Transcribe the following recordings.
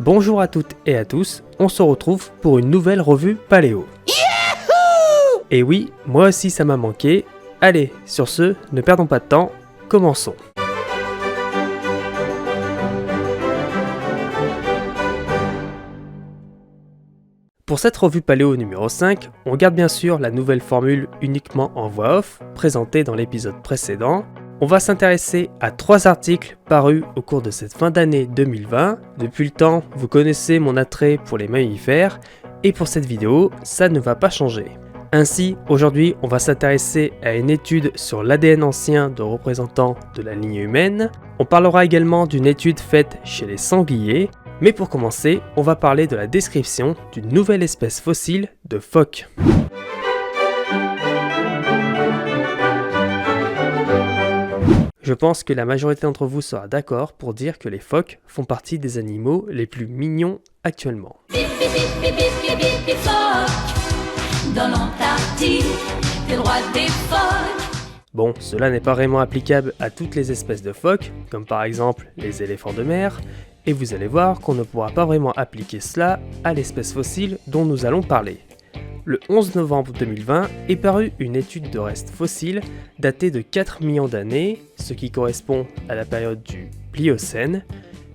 Bonjour à toutes et à tous, on se retrouve pour une nouvelle revue Paléo. Et oui, moi aussi ça m'a manqué. Allez, sur ce, ne perdons pas de temps, commençons. Pour cette revue Paléo numéro 5, on garde bien sûr la nouvelle formule uniquement en voix off, présentée dans l'épisode précédent. On va s'intéresser à 3 articles parus au cours de cette fin d'année 2020. Depuis le temps, vous connaissez mon attrait pour les mammifères, et pour cette vidéo, ça ne va pas changer. Ainsi, aujourd'hui, on va s'intéresser à une étude sur l'ADN ancien de représentants de la lignée humaine. On parlera également d'une étude faite chez les sangliers. Mais pour commencer, on va parler de la description d'une nouvelle espèce fossile de phoque. Je pense que la majorité d'entre vous sera d'accord pour dire que les phoques font partie des animaux les plus mignons actuellement. Dans l'Antarctique, le roi des phoques. Bon, cela n'est pas vraiment applicable à toutes les espèces de phoques, comme par exemple les éléphants de mer, et vous allez voir qu'on ne pourra pas vraiment appliquer cela à l'espèce fossile dont nous allons parler. Le 11 novembre 2020 est parue une étude de restes fossiles datée de 4 millions d'années, ce qui correspond à la période du Pliocène.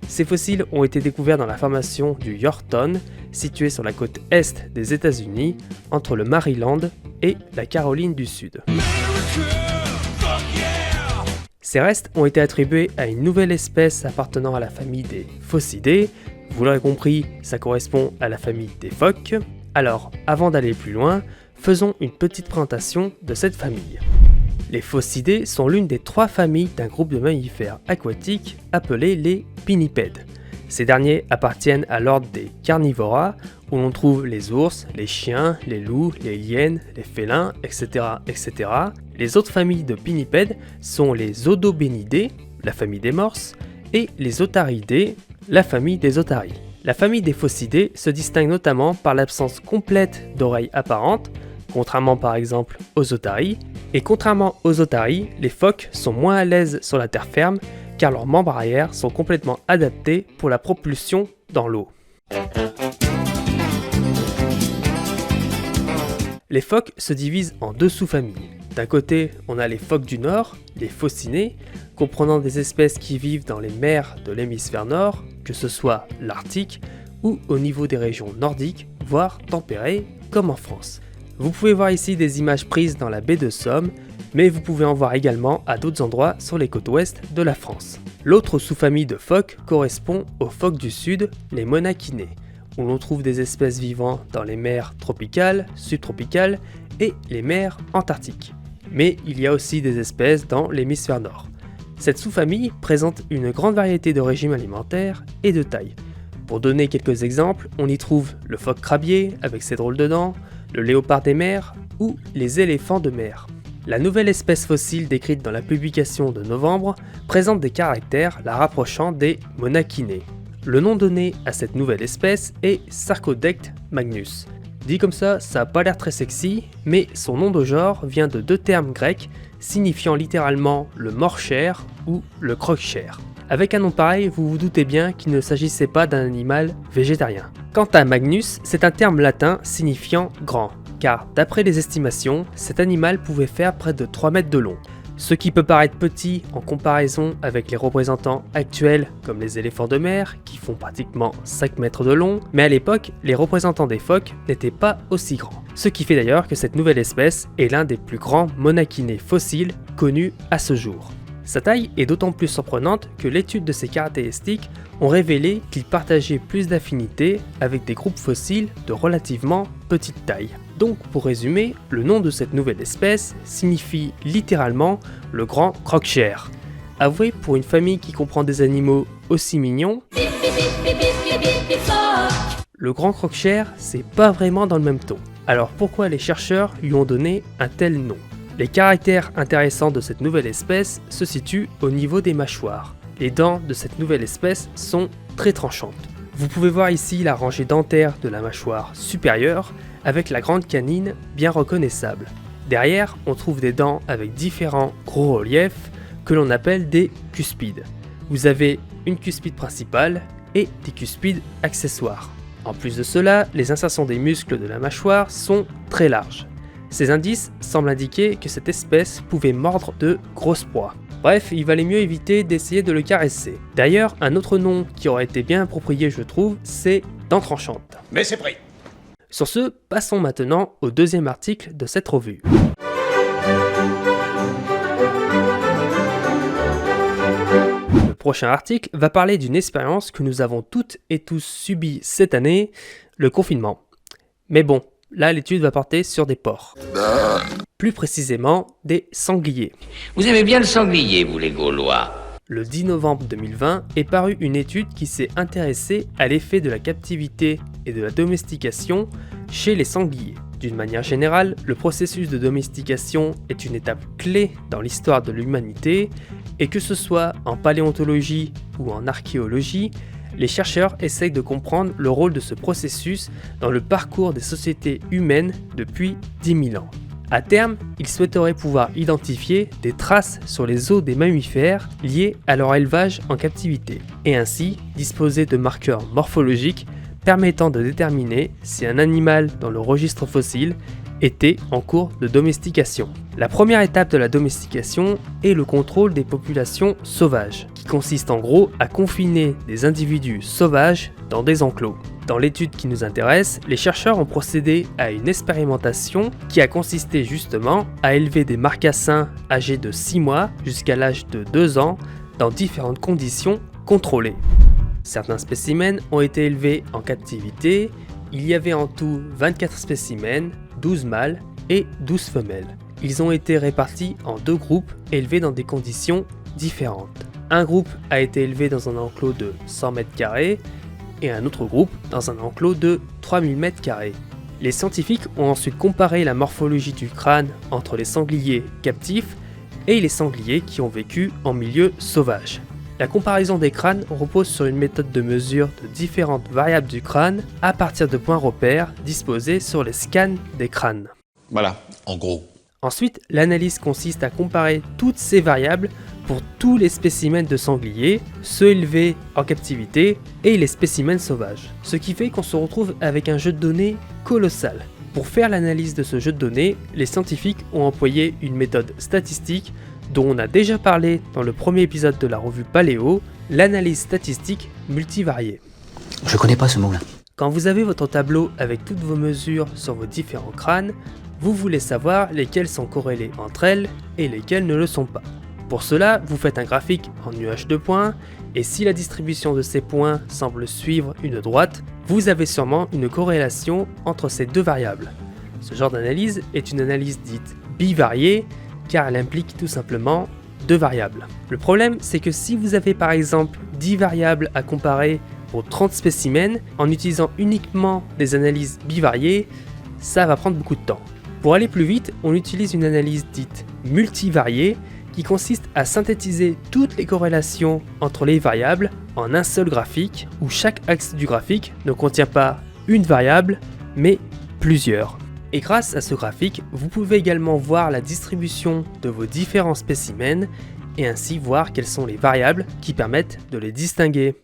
Ces fossiles ont été découverts dans la formation du Yorkton, située sur la côte est des États-Unis, entre le Maryland et la Caroline du Sud. Ces restes ont été attribués à une nouvelle espèce appartenant à la famille des Phocidae. Vous l'aurez compris, ça correspond à la famille des phoques. Alors, avant d'aller plus loin, faisons une petite présentation de cette famille. Les Phocidae sont l'une des 3 familles d'un groupe de mammifères aquatiques appelés les pinnipèdes. Ces derniers appartiennent à l'ordre des Carnivora, où l'on trouve les ours, les chiens, les loups, les hyènes, les félins, etc. etc. Les autres familles de pinnipèdes sont les Odobenidae, la famille des morses, et les Otaridae, la famille des otaries. La famille des Phocidae se distingue notamment par l'absence complète d'oreilles apparentes, contrairement par exemple aux otaries, et contrairement aux otaries, les phoques sont moins à l'aise sur la terre ferme car leurs membres arrière sont complètement adaptés pour la propulsion dans l'eau. Les phoques se divisent en 2 sous-familles. D'un côté, on a les phoques du Nord, les phociinae, comprenant des espèces qui vivent dans les mers de l'hémisphère nord, que ce soit l'Arctique ou au niveau des régions nordiques, voire tempérées, comme en France. Vous pouvez voir ici des images prises dans la baie de Somme, mais vous pouvez en voir également à d'autres endroits sur les côtes ouest de la France. L'autre sous-famille de phoques correspond aux phoques du sud, les monachinae, où l'on trouve des espèces vivant dans les mers tropicales, subtropicales et les mers antarctiques. Mais il y a aussi des espèces dans l'hémisphère nord. Cette sous-famille présente une grande variété de régimes alimentaires et de tailles. Pour donner quelques exemples, on y trouve le phoque crabier avec ses drôles de dents, le léopard des mers ou les éléphants de mer. La nouvelle espèce fossile décrite dans la publication de novembre présente des caractères la rapprochant des monachinae. Le nom donné à cette nouvelle espèce est Sarcodectes magnus. Dit comme ça a pas l'air très sexy, mais son nom de genre vient de 2 termes grecs signifiant littéralement le mort-chair ou le croque-chair. Avec un nom pareil, vous vous doutez bien qu'il ne s'agissait pas d'un animal végétarien. Quant à magnus, c'est un terme latin signifiant grand, car d'après les estimations, cet animal pouvait faire près de 3 mètres de long. Ce qui peut paraître petit en comparaison avec les représentants actuels comme les éléphants de mer qui font pratiquement 5 mètres de long, mais à l'époque, les représentants des phoques n'étaient pas aussi grands. Ce qui fait d'ailleurs que cette nouvelle espèce est l'un des plus grands monachinae fossiles connus à ce jour. Sa taille est d'autant plus surprenante que l'étude de ses caractéristiques ont révélé qu'il partageait plus d'affinités avec des groupes fossiles de relativement petite taille. Donc pour résumer, le nom de cette nouvelle espèce signifie littéralement le grand croque-chair. Avouez, pour une famille qui comprend des animaux aussi mignons, le grand croque-chair, c'est pas vraiment dans le même ton. Alors pourquoi les chercheurs lui ont donné un tel nom ? Les caractères intéressants de cette nouvelle espèce se situent au niveau des mâchoires. Les dents de cette nouvelle espèce sont très tranchantes. Vous pouvez voir ici la rangée dentaire de la mâchoire supérieure avec la grande canine bien reconnaissable. Derrière, on trouve des dents avec différents gros reliefs que l'on appelle des cuspides. Vous avez une cuspide principale, et des cuspides accessoires. En plus de cela, les insertions des muscles de la mâchoire sont très larges. Ces indices semblent indiquer que cette espèce pouvait mordre de grosses proies. Bref, il valait mieux éviter d'essayer de le caresser. D'ailleurs, un autre nom qui aurait été bien approprié, je trouve, c'est dent tranchante. Mais c'est pris. Sur ce, passons maintenant au deuxième article de cette revue. Le prochain article va parler d'une expérience que nous avons toutes et tous subie cette année, le confinement. Mais bon, là l'étude va porter sur des porcs. Plus précisément, des sangliers. Vous aimez bien le sanglier, vous les Gaulois? Le 10 novembre 2020 est parue une étude qui s'est intéressée à l'effet de la captivité et de la domestication chez les sangliers. D'une manière générale, le processus de domestication est une étape clé dans l'histoire de l'humanité et que ce soit en paléontologie ou en archéologie, les chercheurs essayent de comprendre le rôle de ce processus dans le parcours des sociétés humaines depuis 10 000 ans. À terme, ils souhaiteraient pouvoir identifier des traces sur les os des mammifères liées à leur élevage en captivité, et ainsi disposer de marqueurs morphologiques permettant de déterminer si un animal dans le registre fossile était en cours de domestication. La première étape de la domestication est le contrôle des populations sauvages, qui consiste en gros à confiner des individus sauvages dans des enclos. Dans l'étude qui nous intéresse, les chercheurs ont procédé à une expérimentation qui a consisté justement à élever des marcassins âgés de 6 mois jusqu'à l'âge de 2 ans dans différentes conditions contrôlées. Certains spécimens ont été élevés en captivité, il y avait en tout 24 spécimens, 12 mâles et 12 femelles. Ils ont été répartis en 2 groupes élevés dans des conditions différentes. Un groupe a été élevé dans un enclos de 100 m² et un autre groupe dans un enclos de 3000 m². Les scientifiques ont ensuite comparé la morphologie du crâne entre les sangliers captifs et les sangliers qui ont vécu en milieu sauvage. La comparaison des crânes repose sur une méthode de mesure de différentes variables du crâne à partir de points repères disposés sur les scans des crânes. Voilà, en gros. Ensuite, l'analyse consiste à comparer toutes ces variables pour tous les spécimens de sangliers, ceux élevés en captivité et les spécimens sauvages. Ce qui fait qu'on se retrouve avec un jeu de données colossal. Pour faire l'analyse de ce jeu de données, les scientifiques ont employé une méthode statistique dont on a déjà parlé dans le premier épisode de la revue Paléo, l'analyse statistique multivariée. Je connais pas ce mot-là. Quand vous avez votre tableau avec toutes vos mesures sur vos différents crânes, vous voulez savoir lesquelles sont corrélées entre elles et lesquelles ne le sont pas. Pour cela, vous faites un graphique en nuage de points, et si la distribution de ces points semble suivre une droite, vous avez sûrement une corrélation entre ces deux variables. Ce genre d'analyse est une analyse dite bivariée, car elle implique tout simplement 2 variables. Le problème, c'est que si vous avez par exemple 10 variables à comparer pour 30 spécimens, en utilisant uniquement des analyses bivariées, ça va prendre beaucoup de temps. Pour aller plus vite, on utilise une analyse dite multivariée, qui consiste à synthétiser toutes les corrélations entre les variables en un seul graphique, où chaque axe du graphique ne contient pas une variable, mais plusieurs. Et grâce à ce graphique, vous pouvez également voir la distribution de vos différents spécimens et ainsi voir quelles sont les variables qui permettent de les distinguer.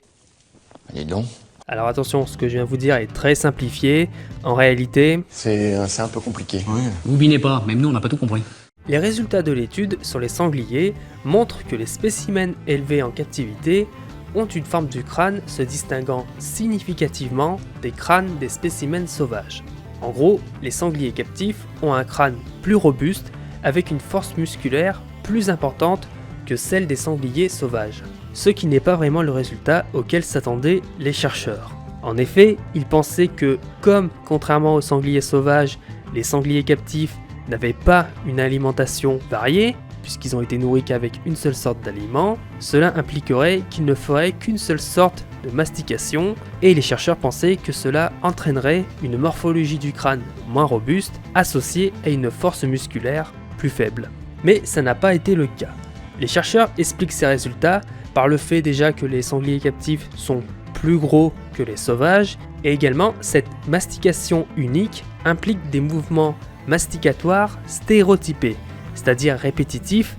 Allez donc. Alors attention, ce que je viens de vous dire est très simplifié. En réalité, C'est un peu compliqué. Vous binez pas, même nous on n'a pas tout compris. les résultats de l'étude sur les sangliers montrent que les spécimens élevés en captivité ont une forme du crâne se distinguant significativement des crânes des spécimens sauvages. En gros, les sangliers captifs ont un crâne plus robuste avec une force musculaire plus importante que celle des sangliers sauvages, ce qui n'est pas vraiment le résultat auquel s'attendaient les chercheurs. En effet, ils pensaient que, comme contrairement aux sangliers sauvages, les sangliers captifs n'avaient pas une alimentation variée, puisqu'ils ont été nourris qu'avec une seule sorte d'aliment, cela impliquerait qu'ils ne feraient qu'une seule sorte de mastication, et les chercheurs pensaient que cela entraînerait une morphologie du crâne moins robuste, associée à une force musculaire plus faible. Mais ça n'a pas été le cas. Les chercheurs expliquent ces résultats par le fait déjà que les sangliers captifs sont plus gros que les sauvages, et également cette mastication unique implique des mouvements masticatoires stéréotypés, c'est-à-dire répétitifs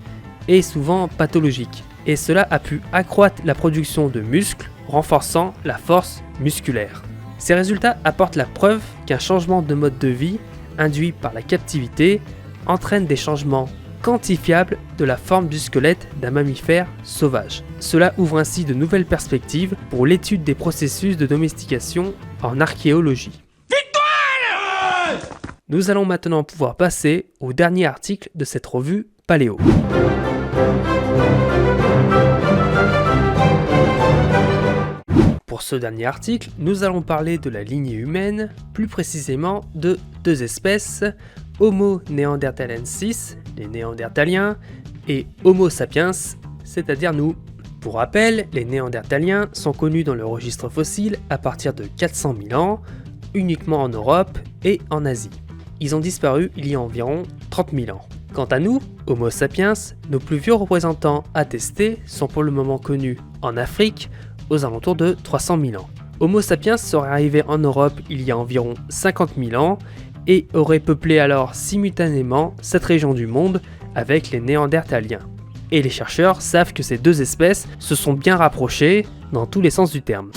et souvent pathologiques. Et cela a pu accroître la production de muscles renforçant la force musculaire. Ces résultats apportent la preuve qu'un changement de mode de vie induit par la captivité entraîne des changements quantifiables de la forme du squelette d'un mammifère sauvage. Cela ouvre ainsi de nouvelles perspectives pour l'étude des processus de domestication en archéologie. Nous allons maintenant pouvoir passer au dernier article de cette revue Paléo. Pour ce dernier article, nous allons parler de la lignée humaine, plus précisément de deux espèces, Homo neanderthalensis, les néandertaliens, et Homo sapiens, c'est-à-dire nous. Pour rappel, les néandertaliens sont connus dans le registre fossile à partir de 400 000 ans, uniquement en Europe et en Asie. Ils ont disparu il y a environ 30 000 ans. Quant à nous, Homo sapiens, nos plus vieux représentants attestés sont pour le moment connus en Afrique, aux alentours de 300 000 ans. Homo sapiens serait arrivé en Europe il y a environ 50 000 ans et aurait peuplé alors simultanément cette région du monde avec les néandertaliens. Et les chercheurs savent que ces deux espèces se sont bien rapprochées dans tous les sens du terme.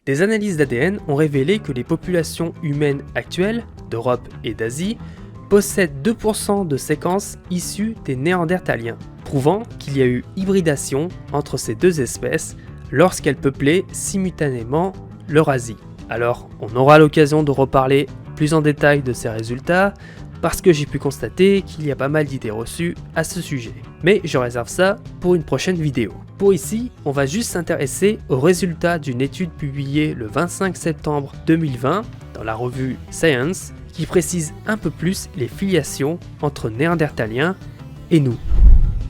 Des analyses d'ADN ont révélé que les populations humaines actuelles, d'Europe et d'Asie, possèdent 2% de séquences issues des néandertaliens, prouvant qu'il y a eu hybridation entre ces deux espèces lorsqu'elles peuplaient simultanément l'Eurasie. Alors, on aura l'occasion de reparler plus en détail de ces résultats, parce que j'ai pu constater qu'il y a pas mal d'idées reçues à ce sujet. Mais je réserve ça pour une prochaine vidéo. Pour ici, on va juste s'intéresser aux résultats d'une étude publiée le 25 septembre 2020 dans la revue Science, qui précise un peu plus les filiations entre néandertaliens et nous.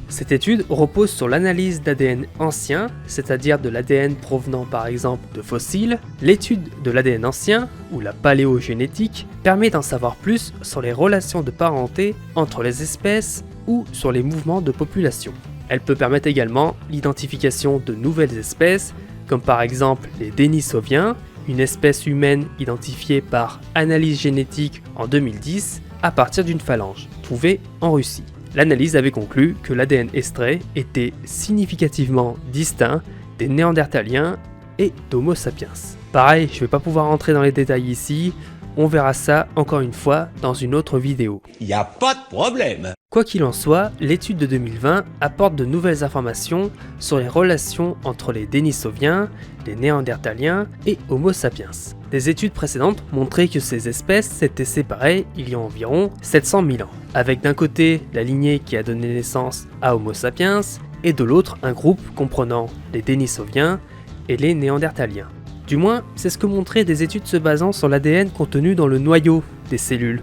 Cette étude repose sur l'analyse d'ADN ancien, c'est-à-dire de l'ADN provenant par exemple de fossiles. L'étude de l'ADN ancien, ou la paléogénétique, permet d'en savoir plus sur les relations de parenté entre les espèces ou sur les mouvements de population. Elle peut permettre également l'identification de nouvelles espèces, comme par exemple les Denisoviens, une espèce humaine identifiée par analyse génétique en 2010 à partir d'une phalange, trouvée en Russie. L'analyse avait conclu que l'ADN extrait était significativement distinct des néandertaliens et d'Homo sapiens. Pareil, je ne vais pas pouvoir rentrer dans les détails ici, on verra ça encore une fois dans une autre vidéo. Y a pas de problème. Quoi qu'il en soit, l'étude de 2020 apporte de nouvelles informations sur les relations entre les Denisoviens, les Néandertaliens et Homo sapiens. Des études précédentes montraient que ces espèces s'étaient séparées il y a environ 700 000 ans, avec d'un côté la lignée qui a donné naissance à Homo sapiens et de l'autre un groupe comprenant les Denisoviens et les Néandertaliens. Du moins, c'est ce que montraient des études se basant sur l'ADN contenu dans le noyau des cellules,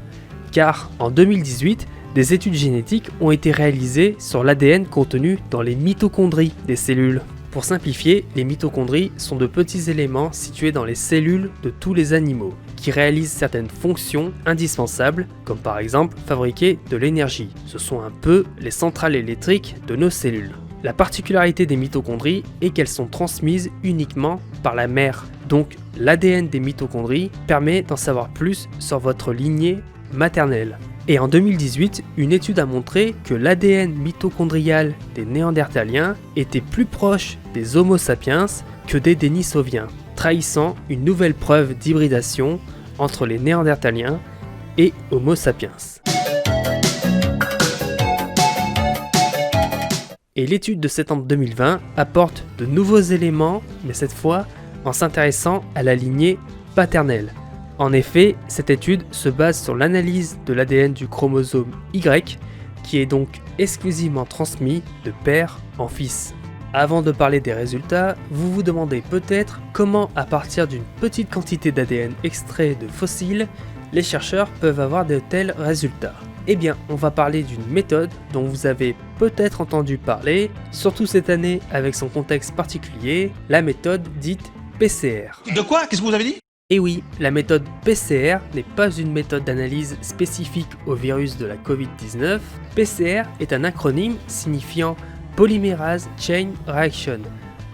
car en 2018, des études génétiques ont été réalisées sur l'ADN contenu dans les mitochondries des cellules. Pour simplifier, les mitochondries sont de petits éléments situés dans les cellules de tous les animaux, qui réalisent certaines fonctions indispensables, comme par exemple fabriquer de l'énergie. Ce sont un peu les centrales électriques de nos cellules. La particularité des mitochondries est qu'elles sont transmises uniquement par la mère, donc l'ADN des mitochondries permet d'en savoir plus sur votre lignée maternelle. Et en 2018, une étude a montré que l'ADN mitochondrial des Néandertaliens était plus proche des Homo sapiens que des Denisoviens, trahissant une nouvelle preuve d'hybridation entre les Néandertaliens et Homo sapiens. Et l'étude de septembre 2020 apporte de nouveaux éléments, mais cette fois en s'intéressant à la lignée paternelle. En effet, cette étude se base sur l'analyse de l'ADN du chromosome Y, qui est donc exclusivement transmis de père en fils. Avant de parler des résultats, vous vous demandez peut-être comment, à partir d'une petite quantité d'ADN extrait de fossiles, les chercheurs peuvent avoir de tels résultats. Eh bien, on va parler d'une méthode dont vous avez peut-être entendu parler, surtout cette année avec son contexte particulier, la méthode dite PCR. De quoi? Qu'est-ce que vous avez dit? Et oui, la méthode PCR n'est pas une méthode d'analyse spécifique au virus de la Covid-19. PCR est un acronyme signifiant Polymerase Chain Reaction.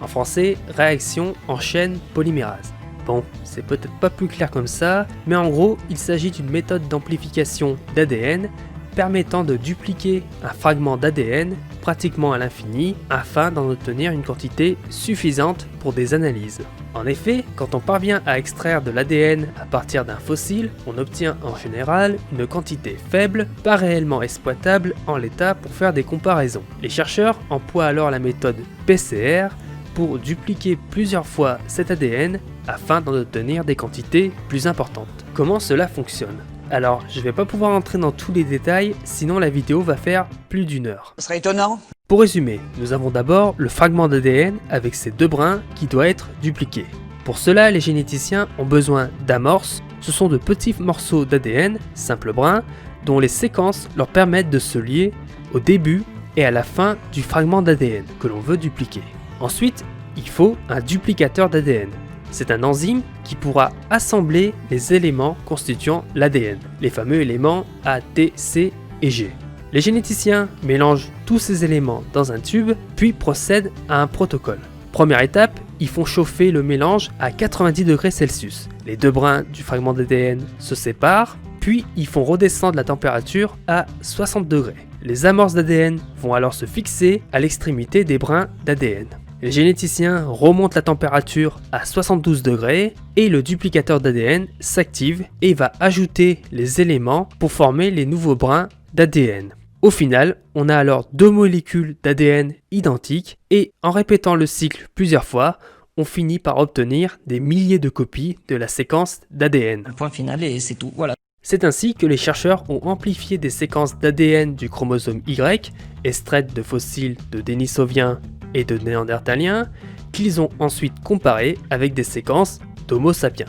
En français, réaction en chaîne polymérase. Bon, c'est peut-être pas plus clair comme ça, mais en gros, il s'agit d'une méthode d'amplification d'ADN permettant de dupliquer un fragment d'ADN pratiquement à l'infini afin d'en obtenir une quantité suffisante pour des analyses. En effet, quand on parvient à extraire de l'ADN à partir d'un fossile, on obtient en général une quantité faible, pas réellement exploitable en l'état pour faire des comparaisons. Les chercheurs emploient alors la méthode PCR pour dupliquer plusieurs fois cet ADN afin d'en obtenir des quantités plus importantes. Comment cela fonctionne ? Alors, je ne vais pas pouvoir entrer dans tous les détails, sinon la vidéo va faire plus d'1 heure. Ce serait étonnant. Pour résumer, nous avons d'abord le fragment d'ADN avec ses 2 brins qui doit être dupliqué. Pour cela, les généticiens ont besoin d'amorces. Ce sont de petits morceaux d'ADN, simples brins, dont les séquences leur permettent de se lier au début et à la fin du fragment d'ADN que l'on veut dupliquer. Ensuite, il faut un duplicateur d'ADN. C'est un enzyme qui pourra assembler les éléments constituant l'ADN, les fameux éléments A, T, C et G. Les généticiens mélangent tous ces éléments dans un tube, puis procèdent à un protocole. Première étape, ils font chauffer le mélange à 90 degrés Celsius. Les 2 brins du fragment d'ADN se séparent, puis ils font redescendre la température à 60 degrés. Les amorces d'ADN vont alors se fixer à l'extrémité des brins d'ADN. Les généticiens remontent la température à 72 degrés et le duplicateur d'ADN s'active et va ajouter les éléments pour former les nouveaux brins d'ADN. Au final, on a alors 2 molécules d'ADN identiques et en répétant le cycle plusieurs fois, on finit par obtenir des milliers de copies de la séquence d'ADN. Un point final et c'est tout, voilà. C'est ainsi que les chercheurs ont amplifié des séquences d'ADN du chromosome Y, extraites de fossiles de Denisoviens et de Néandertaliens, qu'ils ont ensuite comparées avec des séquences d'Homo sapiens.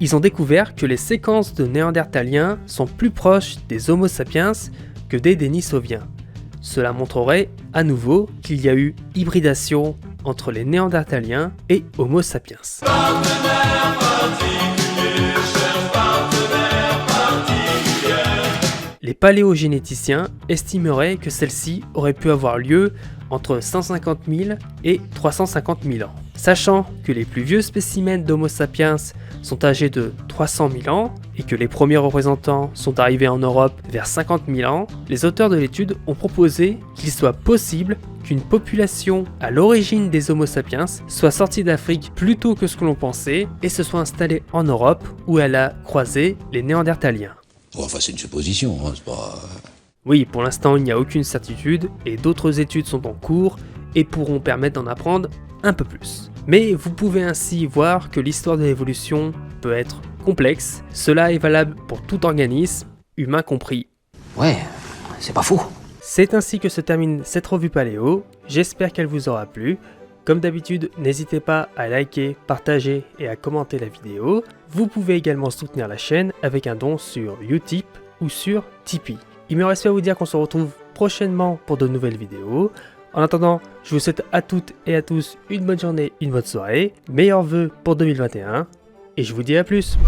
Ils ont découvert que les séquences de Néandertaliens sont plus proches des Homo sapiens que des Denisoviens. Cela montrerait à nouveau qu'il y a eu hybridation entre les Néandertaliens et Homo sapiens. Les paléogénéticiens estimeraient que celle-ci aurait pu avoir lieu entre 150 000 et 350 000 ans. Sachant que les plus vieux spécimens d'Homo sapiens sont âgés de 300 000 ans et que les premiers représentants sont arrivés en Europe vers 50 000 ans, les auteurs de l'étude ont proposé qu'il soit possible qu'une population à l'origine des Homo sapiens soit sortie d'Afrique plus tôt que ce que l'on pensait et se soit installée en Europe où elle a croisé les Néandertaliens. Bon, enfin, c'est une supposition, hein, c'est pas... Oui, pour l'instant il n'y a aucune certitude et d'autres études sont en cours et pourront permettre d'en apprendre un peu plus. Mais vous pouvez ainsi voir que l'histoire de l'évolution peut être complexe. Cela est valable pour tout organisme, humain compris. Ouais, c'est pas fou. C'est ainsi que se termine cette revue paléo. J'espère qu'elle vous aura plu. Comme d'habitude, n'hésitez pas à liker, partager et à commenter la vidéo. Vous pouvez également soutenir la chaîne avec un don sur Utip ou sur Tipeee. Il me reste à vous dire qu'on se retrouve prochainement pour de nouvelles vidéos. En attendant, je vous souhaite à toutes et à tous une bonne journée, une bonne soirée, meilleurs vœux pour 2021 et je vous dis à plus.